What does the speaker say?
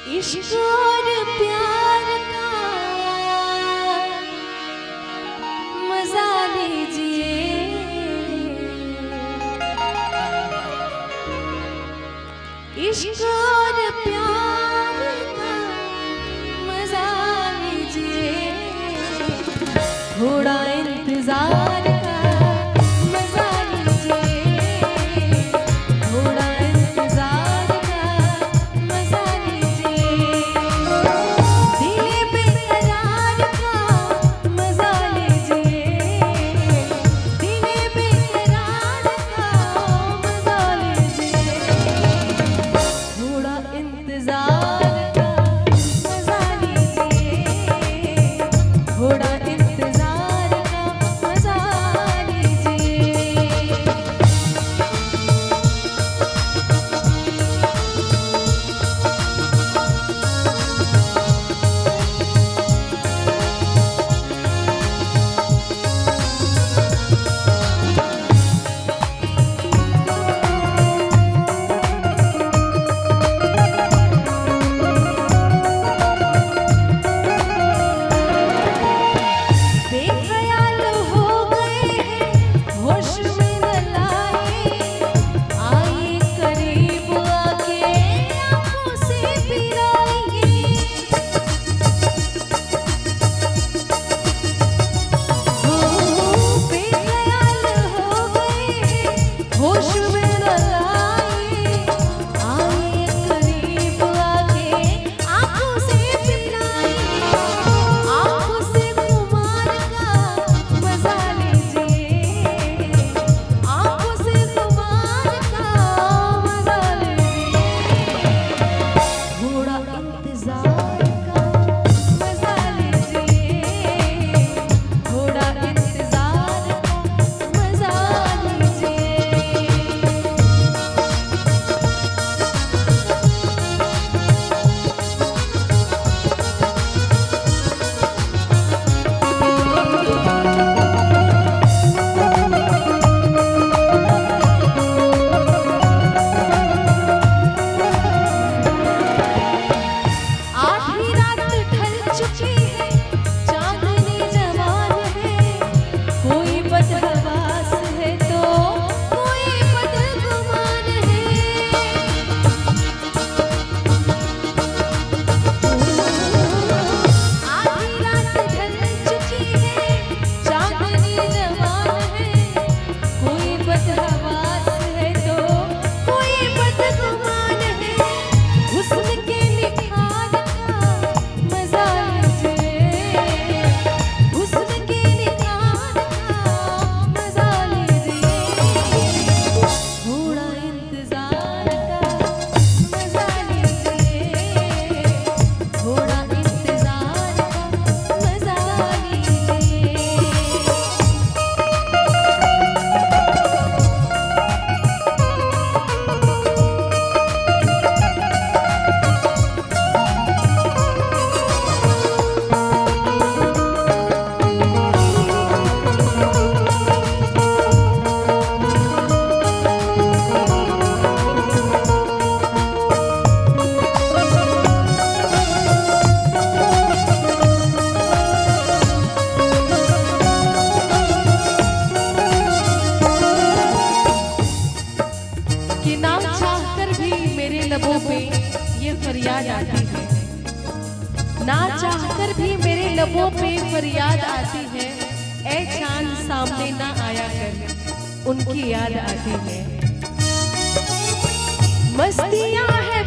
इश्क और प्यार का मजा लीजिए, इश्क और प्यार का मजा लीजिए, थोड़ा इंतजार का मजा लीजिए, थोड़ा इंतजार का मजा लीजिए, दिल बेकरार का मजा लीजिए, दिल बेकरार का मजा लीजिए, थोड़ा इंतजार का मजा लीजिए, थोड़ा इंतजार का मजा लीजिए। बेख्याल हो गए हैं, होश में न लाए, आइए करीब आके आंखों से पिलाइए। बेख्याल हो गए हैं, होश में न लाए, आइए करीब आके आंखों से पिलाइए, आंखों से खुमार का मजा लीजिए, आंखों से खुमार का मजा लीजिए, थोड़ा इंतजार का मजा लीजिए, थोड़ा इंतजार का मजा लीजिए। आधी रात ढल चुकी है, चांदनी जवान है, कोई बदहवास है तो कोई बदगुमान है। आधी रात ढल चुकी है, चांदनी जवान है, कोई बदहवास है तो कोई बदगुमान है, हुस्न के निखार का मजा लीजिए, हुस्न के निखार का मजा लीजिए, थोड़ा इंतजार का मजा लीजिए, थोड़ा इंतजार का मजा लीजिए। कि ना चाहकर भी मेरे लबों पे ये फरियाद आती है, ना चाहकर भी मेरे लबों पे फरियाद आती है, ऐ चांद सामने ना आया कर, उनकी याद आती है। मस्तियां है